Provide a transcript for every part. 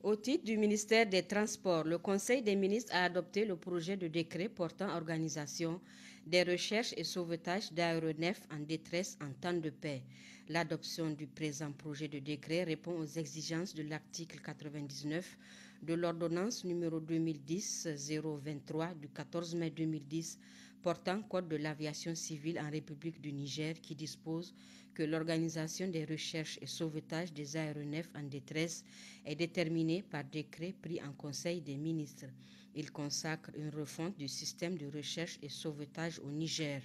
Au titre du ministère des Transports, le Conseil des ministres a adopté le projet de décret portant organisation des recherches et sauvetage d'aéronefs en détresse en temps de paix. L'adoption du présent projet de décret répond aux exigences de l'article 99 de l'ordonnance numéro 2010-023 du 14 mai 2010 portant Code de l'aviation civile en République du Niger qui dispose que l'organisation des recherches et sauvetage des aéronefs en détresse est déterminée par décret pris en Conseil des ministres. Il consacre une refonte du système de recherche et sauvetage au Niger.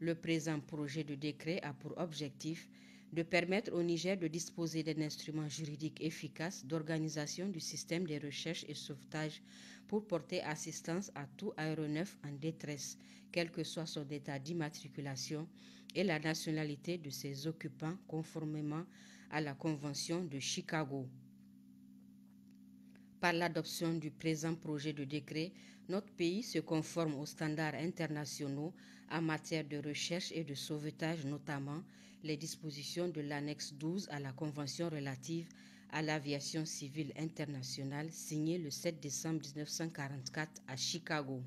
Le présent projet de décret a pour objectif de permettre au Niger de disposer d'un instrument juridique efficace d'organisation du système de recherche et sauvetage pour porter assistance à tout aéronef en détresse, quel que soit son état d'immatriculation et la nationalité de ses occupants conformément à la Convention de Chicago. Par l'adoption du présent projet de décret, notre pays se conforme aux standards internationaux en matière de recherche et de sauvetage, notamment les dispositions de l'annexe 12 à la Convention relative à l'aviation civile internationale signée le 7 décembre 1944 à Chicago.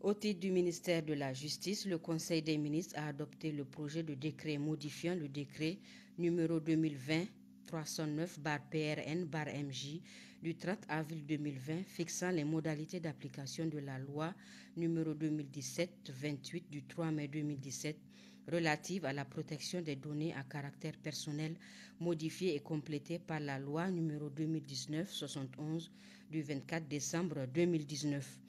Au titre du ministère de la Justice, le Conseil des ministres a adopté le projet de décret modifiant le décret numéro 2020-309-PRN-MJ du 30 avril 2020 fixant les modalités d'application de la loi numéro 2017-28 du 3 mai 2017 relative à la protection des données à caractère personnel modifiée et complétée par la loi numéro 2019-71 du 24 décembre 2019.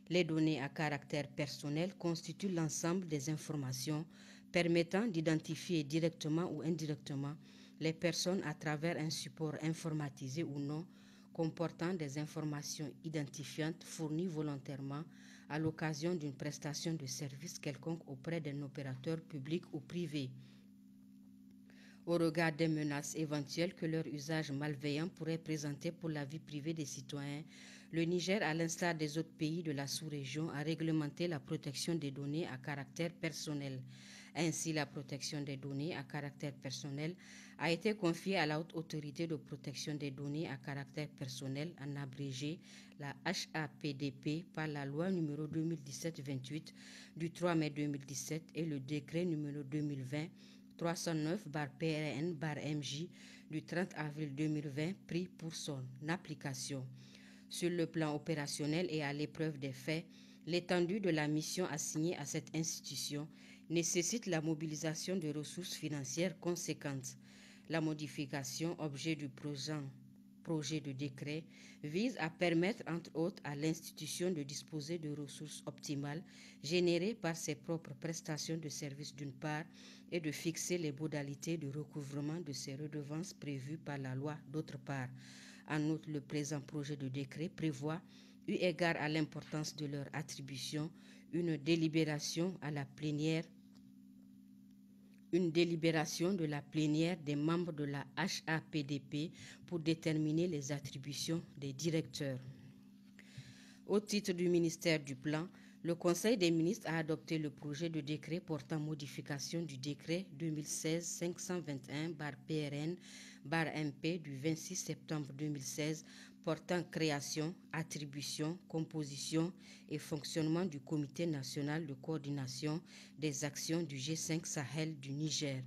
Les données à caractère personnel constituent l'ensemble des informations permettant d'identifier directement ou indirectement les personnes à travers un support informatisé ou non comportant des informations identifiantes fournies volontairement à l'occasion d'une prestation de service quelconque auprès d'un opérateur public ou privé. Au regard des menaces éventuelles que leur usage malveillant pourrait présenter pour la vie privée des citoyens, le Niger, à l'instar des autres pays de la sous-région, a réglementé la protection des données à caractère personnel. Ainsi, la protection des données à caractère personnel a été confiée à la Haute Autorité de protection des données à caractère personnel, en abrégé la HAPDP, par la loi numéro 2017-28 du 3 mai 2017 et le décret numéro 2020 309-PRN-MJ du 30 avril 2020 pris pour son application. Sur le plan opérationnel et à l'épreuve des faits, l'étendue de la mission assignée à cette institution nécessite la mobilisation de ressources financières conséquentes. La modification, objet du projet de décret, vise à permettre entre autres à l'institution de disposer de ressources optimales générées par ses propres prestations de services d'une part et de fixer les modalités de recouvrement de ces redevances prévues par la loi d'autre part. En outre, le présent projet de décret prévoit, eu égard à l'importance de leur attribution, une délibération de la plénière des membres de la HAPDP pour déterminer les attributions des directeurs. Au titre du ministère du Plan, le Conseil des ministres a adopté le projet de décret portant modification du décret 2016-521-PRN-MP du 26 septembre 2016 portant création, attribution, composition et fonctionnement du Comité national de coordination des actions du G5 Sahel du Niger.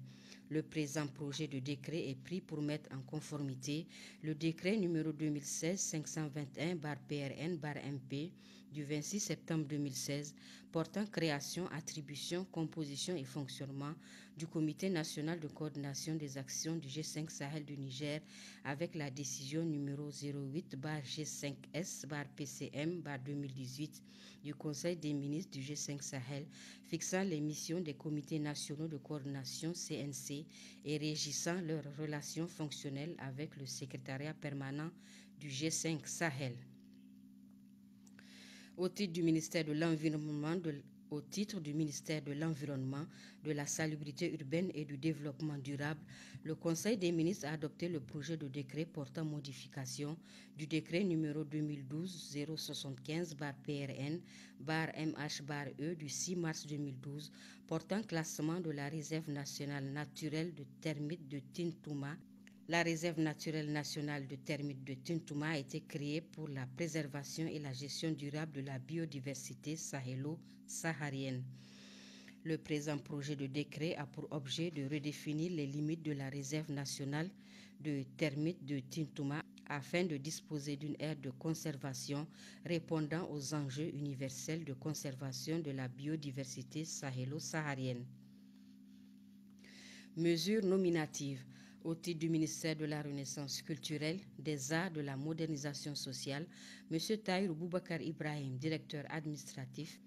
Le présent projet de décret est pris pour mettre en conformité le décret numéro 2016-521-PRN-MP du 26 septembre 2016 portant création, attribution, composition et fonctionnement du Comité national de coordination des actions du G5 Sahel du Niger avec la décision numéro 08-G5S-PCM-2018 du Conseil des ministres du G5 Sahel fixant les missions des comités nationaux de coordination CNC et régissant leurs relations fonctionnelles avec le secrétariat permanent du G5 Sahel. Au titre du ministère de l'Environnement, de la Salubrité urbaine et du Développement durable, le Conseil des ministres a adopté le projet de décret portant modification du décret numéro 2012-075-PRN-MH-E du 6 mars 2012 portant classement de la réserve nationale naturelle de termites de Tintouma, La réserve naturelle nationale de termites de Tintouma a été créée pour la préservation et la gestion durable de la biodiversité sahélo-saharienne. Le présent projet de décret a pour objet de redéfinir les limites de la réserve nationale de termites de Tintouma afin de disposer d'une aire de conservation répondant aux enjeux universels de conservation de la biodiversité sahélo-saharienne. Mesures nominatives. Au titre du ministère de la Renaissance culturelle, des arts, de la modernisation sociale, M. Tahirou Boubacar Ibrahim, directeur administratif,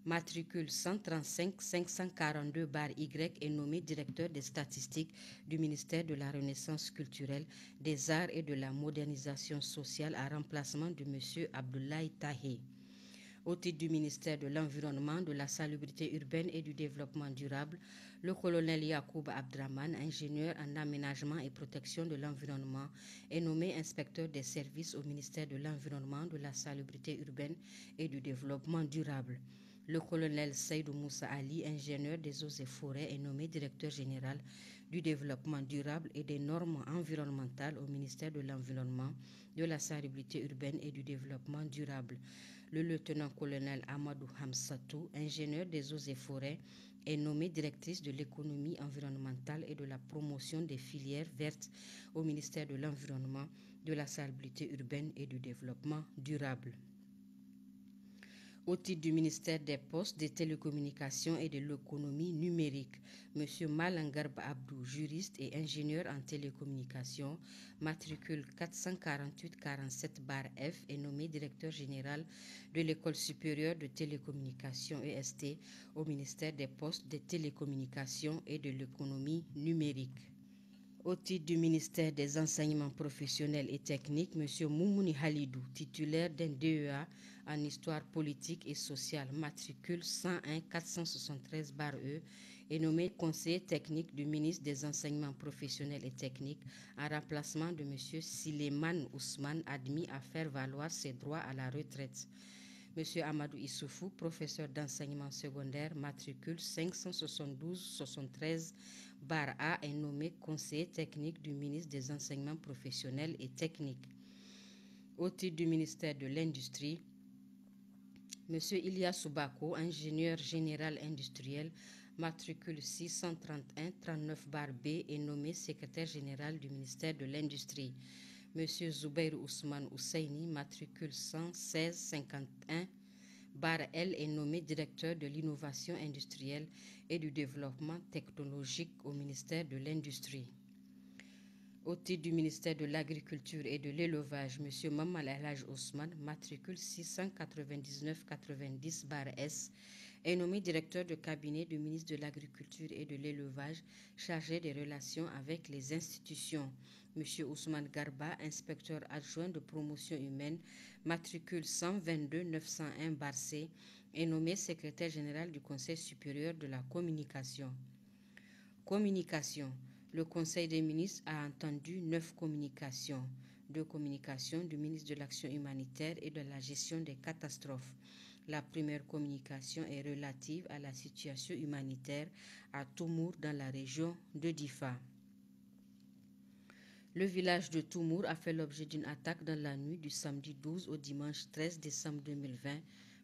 matricule 135 542-Y, est nommé directeur des statistiques du ministère de la Renaissance culturelle, des arts et de la modernisation sociale en remplacement de M. Abdoulaye Tahé. Au titre du ministère de l'Environnement, de la Salubrité urbaine et du Développement durable, le colonel Yacoub Abdraman, ingénieur en aménagement et protection de l'environnement, est nommé inspecteur des services au ministère de l'Environnement, de la Salubrité urbaine et du Développement durable. Le colonel Seydou Moussa Ali, ingénieur des eaux et forêts, est nommé directeur général du développement durable et des normes environnementales au ministère de l'Environnement, de la Salubrité urbaine et du Développement durable. Le lieutenant-colonel Amadou Hamsatou, ingénieur des eaux et forêts, est nommée directrice de l'économie environnementale et de la promotion des filières vertes au ministère de l'Environnement, de la Salubrité urbaine et du Développement durable. Au titre du ministère des Postes, des Télécommunications et de l'économie numérique, M. Malangarba Abdou, juriste et ingénieur en télécommunications, matricule 448-47-F, est nommé directeur général de l'École supérieure de télécommunications EST au ministère des Postes, des Télécommunications et de l'économie numérique. Au titre du ministère des Enseignements professionnels et techniques, M. Moumouni Halidou, titulaire d'un DEA en histoire politique et sociale, matricule 101-473-E, est nommé conseiller technique du ministre des Enseignements professionnels et techniques en remplacement de M. Sileman Ousmane, admis à faire valoir ses droits à la retraite. M. Amadou Issoufou, professeur d'enseignement secondaire, matricule 572-73-A, est nommé conseiller technique du ministre des Enseignements professionnels et techniques. Au titre du ministère de l'Industrie, M. Ilyas Soubako, ingénieur général industriel, matricule 631-39-B, est nommé secrétaire général du ministère de l'Industrie. M. Zoubair Ousmane Ousseini, matricule 116-51-L, est nommé directeur de l'innovation industrielle et du développement technologique au ministère de l'Industrie. Au titre du ministère de l'Agriculture et de l'Élevage, M. Mamal Elhaj Ousmane, matricule 699-90-S, est nommé directeur de cabinet du ministre de l'Agriculture et de l'Élevage, chargé des relations avec les institutions. M. Ousmane Garba, inspecteur adjoint de promotion humaine, matricule 122-901-C, est nommé secrétaire général du Conseil supérieur de la communication. Communication. Le Conseil des ministres a entendu 9 communications. 2 communications du ministre de l'Action humanitaire et de la gestion des catastrophes. La première communication est relative à la situation humanitaire à Toumour dans la région de Difa. Le village de Toumour a fait l'objet d'une attaque dans la nuit du samedi 12 au dimanche 13 décembre 2020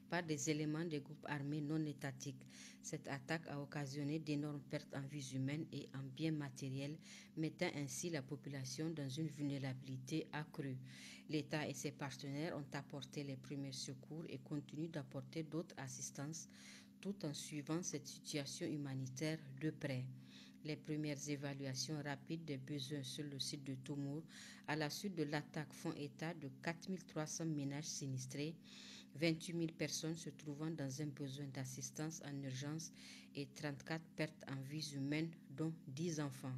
par des éléments des groupes armés non étatiques. Cette attaque a occasionné d'énormes pertes en vies humaines et en biens matériels, mettant ainsi la population dans une vulnérabilité accrue. L'État et ses partenaires ont apporté les premiers secours et continuent d'apporter d'autres assistances tout en suivant cette situation humanitaire de près. Les premières évaluations rapides des besoins sur le site de Toumour à la suite de l'attaque font état de 4300 ménages sinistrés, 28 000 personnes se trouvant dans un besoin d'assistance en urgence et 34 pertes en vies humaines, dont 10 enfants.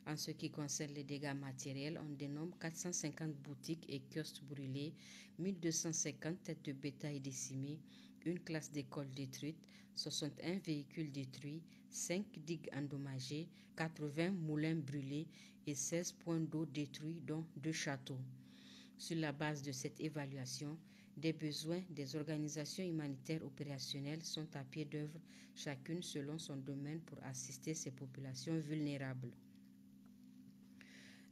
En ce qui concerne les dégâts matériels, on dénombre 450 boutiques et kiosques brûlés, 1250 têtes de bétail décimées, une classe d'école détruite, 61 véhicules détruits, 5 digues endommagées, 80 moulins brûlés et 16 points d'eau détruits, dont 2 châteaux. Sur la base de cette évaluation, des besoins des organisations humanitaires opérationnelles sont à pied d'œuvre, chacune selon son domaine pour assister ces populations vulnérables.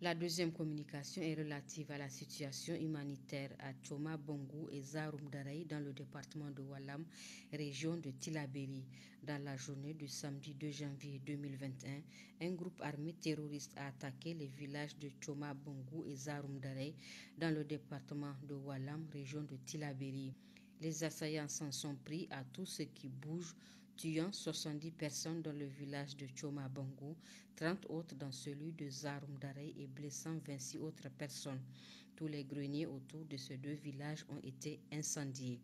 La deuxième communication est relative à la situation humanitaire à Tchoma Bongo et Zaroum Daraï dans le département de Walam, région de Tillabéri. Dans la journée du samedi 2 janvier 2021, un groupe armé terroriste a attaqué les villages de Tchoma Bongo et Zaroum Daraï dans le département de Walam, région de Tillabéri. Les assaillants s'en sont pris à tout ce qui bouge, tuant 70 personnes dans le village de Tchoma Bongo, 30 autres dans celui de Zaroum Daraï et blessant 26 autres personnes. Tous les greniers autour de ces deux villages ont été incendiés.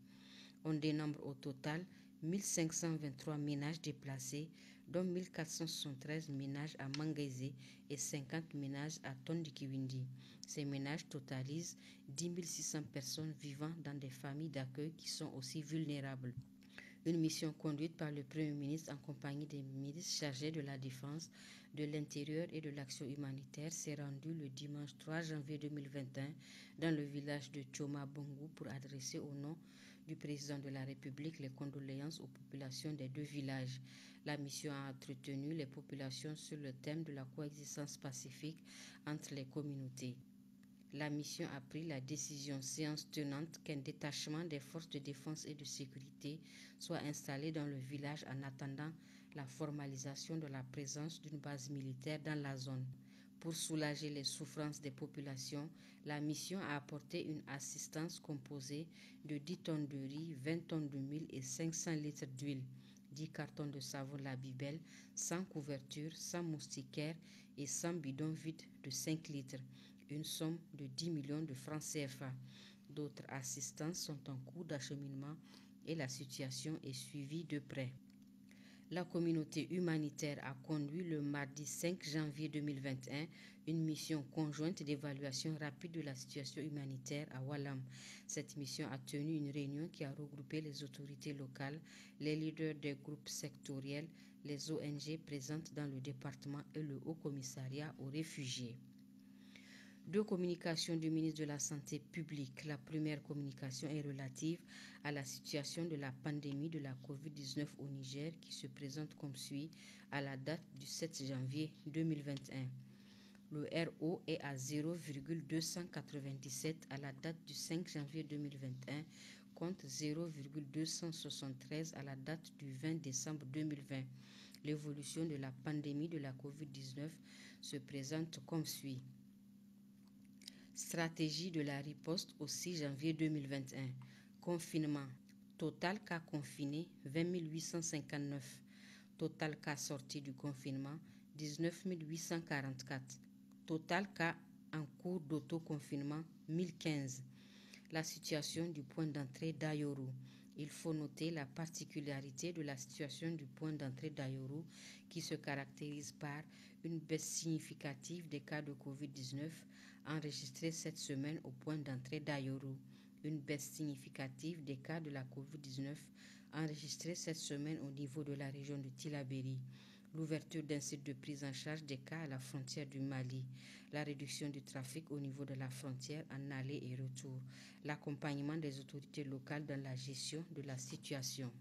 On dénombre au total 1523 ménages déplacés, dont 1473 ménages à Mangaise et 50 ménages à Tondikiwindi. Ces ménages totalisent 10 600 personnes vivant dans des familles d'accueil qui sont aussi vulnérables. Une mission conduite par le Premier ministre en compagnie des ministres chargés de la Défense, de l'Intérieur et de l'Action humanitaire s'est rendue le dimanche 3 janvier 2021 dans le village de Tchoma Bongo pour adresser au nom du président de la République les condoléances aux populations des deux villages. La mission a entretenu les populations sur le thème de la coexistence pacifique entre les communautés. La mission a pris la décision séance tenante qu'un détachement des forces de défense et de sécurité soit installé dans le village en attendant la formalisation de la présence d'une base militaire dans la zone. Pour soulager les souffrances des populations, la mission a apporté une assistance composée de 10 tonnes de riz, 20 tonnes de mil et 500 litres d'huile, 10 cartons de savon Labibel, 100 couvertures, 100 moustiquaires et 100 bidons vides de 5 litres. Une somme de 10 millions de francs CFA. D'autres assistances sont en cours d'acheminement et la situation est suivie de près. La communauté humanitaire a conduit le mardi 5 janvier 2021 une mission conjointe d'évaluation rapide de la situation humanitaire à Walam. Cette mission a tenu une réunion qui a regroupé les autorités locales, les leaders des groupes sectoriels, les ONG présentes dans le département et le Haut Commissariat aux réfugiés. Deux communications du ministre de la Santé publique. La première communication est relative à la situation de la pandémie de la COVID-19 au Niger qui se présente comme suit à la date du 7 janvier 2021. Le RO est à 0,297 à la date du 5 janvier 2021 contre 0,273 à la date du 20 décembre 2020. L'évolution de la pandémie de la COVID-19 se présente comme suit. Stratégie de la riposte au 6 janvier 2021. Confinement. Total cas confinés 20 859. Total cas sortis du confinement 19 844. Total cas en cours d'autoconfinement 1015. La situation du point d'entrée d'Ayoru. Il faut noter la particularité de la situation du point d'entrée d'Ayoru qui se caractérise par une baisse significative des cas de COVID-19 enregistrés cette semaine au point d'entrée d'Ayoru. Une baisse significative des cas de la COVID-19 enregistrés cette semaine au niveau de la région de Tillabéri. L'ouverture d'un site de prise en charge des cas à la frontière du Mali, la réduction du trafic au niveau de la frontière en aller et retour, l'accompagnement des autorités locales dans la gestion de la situation.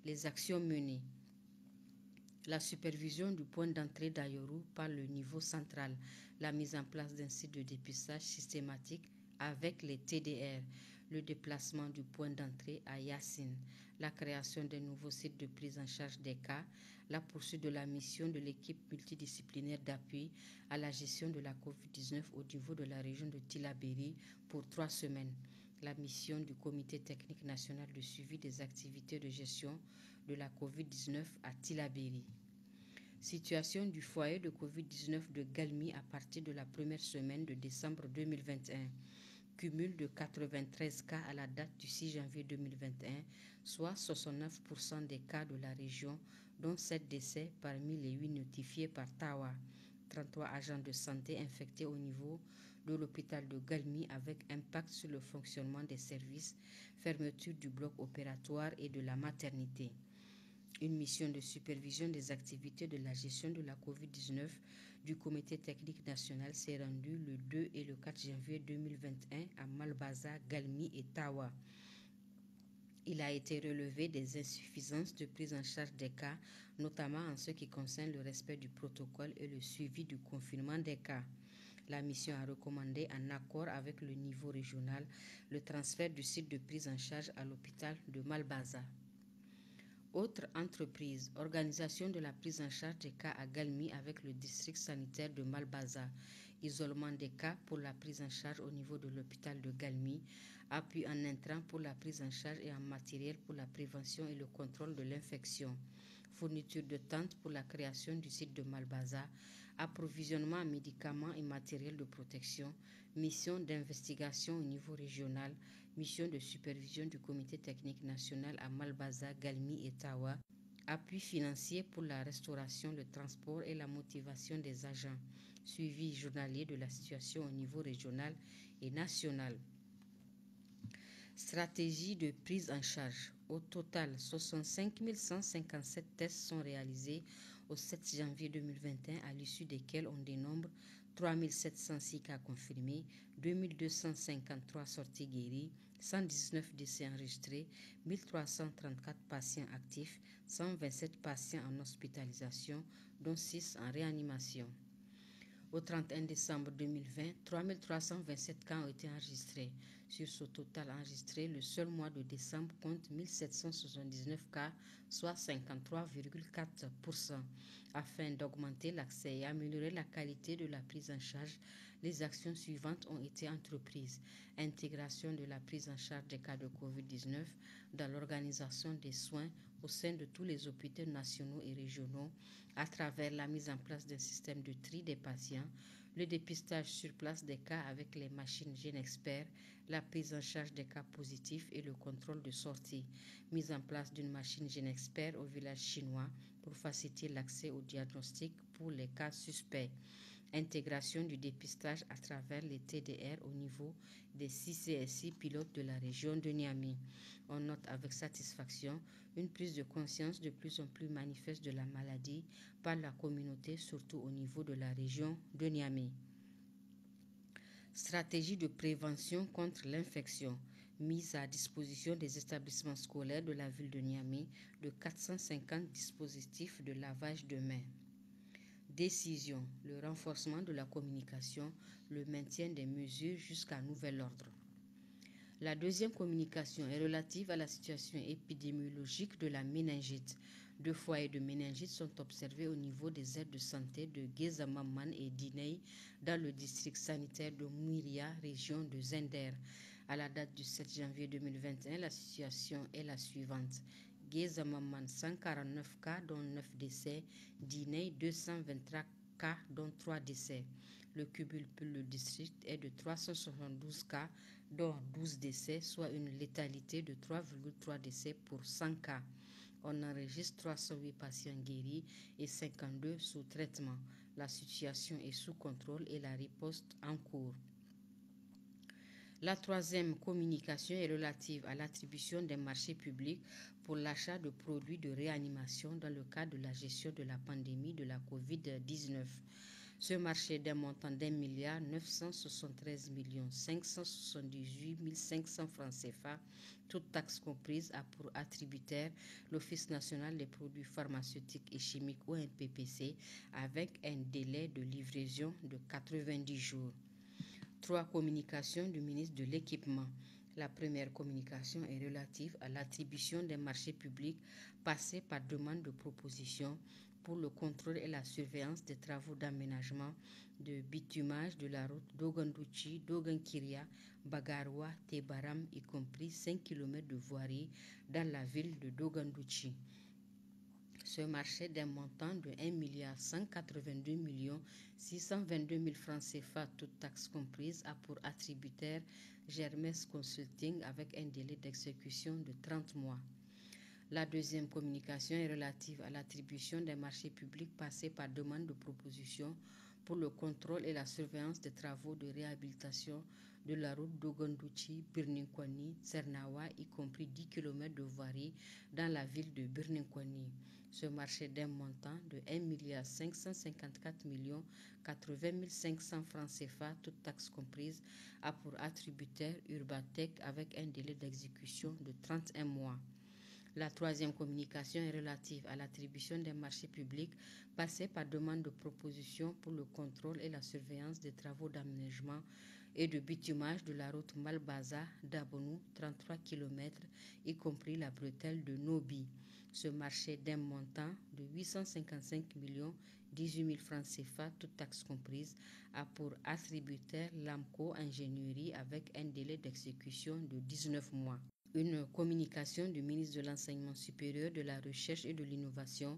Les actions menées. La supervision du point d'entrée d'Ayoru par le niveau central, la mise en place d'un site de dépistage systématique avec les TDR, le déplacement du point d'entrée à Yassine, la création d'un nouveau site de prise en charge des cas, la poursuite de la mission de l'équipe multidisciplinaire d'appui à la gestion de la COVID-19 au niveau de la région de Tillabéri pour 3 semaines, la mission du Comité technique national de suivi des activités de gestion de la COVID-19 à Tillabéri. Situation du foyer de COVID-19 de Galmi à partir de la première semaine de décembre 2021. Cumul de 93 cas à la date du 6 janvier 2021, soit 69% des cas de la région, dont 7 décès parmi les 8 notifiés par Tawa. 33 agents de santé infectés au niveau de l'hôpital de Galmi avec impact sur le fonctionnement des services, fermeture du bloc opératoire et de la maternité. Une mission de supervision des activités de la gestion de la COVID-19 du Comité technique national s'est rendue le 2 et le 4 janvier 2021 à Malbaza, Galmi et Tawa. Il a été relevé des insuffisances de prise en charge des cas, notamment en ce qui concerne le respect du protocole et le suivi du confinement des cas. La mission a recommandé, en accord avec le niveau régional, le transfert du site de prise en charge à l'hôpital de Malbaza. Autre entreprise, organisation de la prise en charge des cas à Galmi avec le district sanitaire de Malbaza, isolement des cas pour la prise en charge au niveau de l'hôpital de Galmi, appui en intrants pour la prise en charge et en matériel pour la prévention et le contrôle de l'infection, fourniture de tentes pour la création du site de Malbaza, approvisionnement en médicaments et matériel de protection, mission d'investigation au niveau régional, mission de supervision du comité technique national à Malbaza, Galmi et Tawa, appui financier pour la restauration, le transport et la motivation des agents, suivi journalier de la situation au niveau régional et national. Stratégie de prise en charge. Au total, 65 157 tests sont réalisés au 7 janvier 2021, à l'issue desquels on dénombre 3 706 cas confirmés, 2 253 sorties guéries, 119 décès enregistrés, 1334 patients actifs, 127 patients en hospitalisation, dont 6 en réanimation. Au 31 décembre 2020, 3 327 cas ont été enregistrés. Sur ce total enregistré, le seul mois de décembre compte 1779 cas, soit 53,4%. Afin d'augmenter l'accès et améliorer la qualité de la prise en charge, les actions suivantes ont été entreprises. Intégration de la prise en charge des cas de COVID-19 dans l'organisation des soins au sein de tous les hôpitaux nationaux et régionaux, à travers la mise en place d'un système de tri des patients, le dépistage sur place des cas avec les machines GeneXpert, la prise en charge des cas positifs et le contrôle de sortie, mise en place d'une machine GeneXpert au village chinois pour faciliter l'accès au diagnostic pour les cas suspects. Intégration du dépistage à travers les TDR au niveau des 6 CSI pilotes de la région de Niamey. On note avec satisfaction une prise de conscience de plus en plus manifeste de la maladie par la communauté, surtout au niveau de la région de Niamey. Stratégie de prévention contre l'infection. Mise à disposition des établissements scolaires de la ville de Niamey de 450 dispositifs de lavage de mains. Décision, le renforcement de la communication, le maintien des mesures jusqu'à nouvel ordre. La deuxième communication est relative à la situation épidémiologique de la méningite. 2 foyers de méningite sont observés au niveau des aires de santé de Gezamaman et d'Inei dans le district sanitaire de Mouiria, région de Zender. À la date du 7 janvier 2021, la situation est la suivante. Gezamaman 149 cas dont 9 décès, Dinei 223 cas dont 3 décès. Le cumul pour le district est de 372 cas dont 12 décès, soit une létalité de 3,3 décès pour 100 cas. On enregistre 308 patients guéris et 52 sous traitement. La situation est sous contrôle et la riposte en cours. La troisième communication est relative à l'attribution des marchés publics pour l'achat de produits de réanimation dans le cadre de la gestion de la pandémie de la COVID-19. Ce marché d'un montant d'1,973 578 500 francs CFA, toutes taxes comprises, a pour attributaire l'Office national des produits pharmaceutiques et chimiques ONPPC avec un délai de livraison de 90 jours. 3 communications du ministre de l'Équipement. La première communication est relative à l'attribution des marchés publics passés par demande de proposition pour le contrôle et la surveillance des travaux d'aménagement de bitumage de la route Dogandouchi, Dogankiria, Bagaroua, Tebaram, y compris 5 km de voirie dans la ville de Dogandouchi. Ce marché d'un montant de 1 622 000 francs CFA, toutes taxes comprises, a pour attributaire Germes Consulting avec un délai d'exécution de 30 mois. La deuxième communication est relative à l'attribution des marchés publics passés par demande de proposition pour le contrôle et la surveillance des travaux de réhabilitation de la route Dogandouchi, Birninkwani, Tsernawa, y compris 10 km de voirie dans la ville de Birninkwani. Ce marché d'un montant de 1 554 80 500 francs CFA, toutes taxes comprises, a pour attributaire Urbatec avec un délai d'exécution de 31 mois. La troisième communication est relative à l'attribution des marchés publics passés par demande de proposition pour le contrôle et la surveillance des travaux d'aménagement et de bitumage de la route Malbaza-Dabonou, 33 km, y compris la bretelle de Nobi. Ce marché d'un montant de 855 millions 18 000 francs CFA, toutes taxes comprises, a pour attributaire l'AMCO Ingénierie avec un délai d'exécution de 19 mois. Une communication du ministre de l'Enseignement supérieur, de la Recherche et de l'Innovation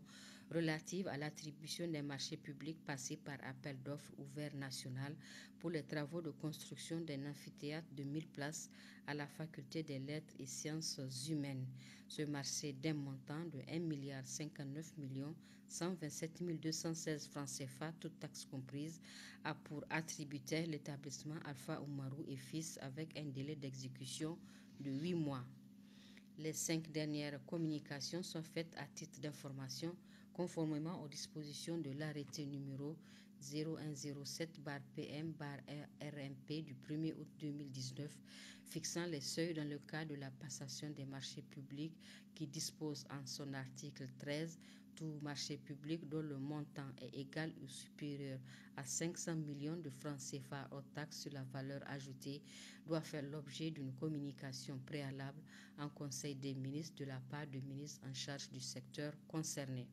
relative à l'attribution des marchés publics passés par appel d'offres ouvert national pour les travaux de construction d'un amphithéâtre de 1000 places à la Faculté des Lettres et Sciences humaines. Ce marché d'un montant de 1,59 milliard 127 216 francs CFA, toutes taxes comprises, a pour attributaire l'établissement Alpha Oumarou et Fils avec un délai d'exécution de 8 mois. Les 5 dernières communications sont faites à titre d'information conformément aux dispositions de l'arrêté numéro 0107-PM-RMP du 1er août 2019 fixant les seuils dans le cadre de la passation des marchés publics qui dispose en son article 13 tout marché public dont le montant est égal ou supérieur à 500 millions de francs CFA hors taxe sur la valeur ajoutée doit faire l'objet d'une communication préalable en Conseil des ministres de la part du ministre en charge du secteur concerné.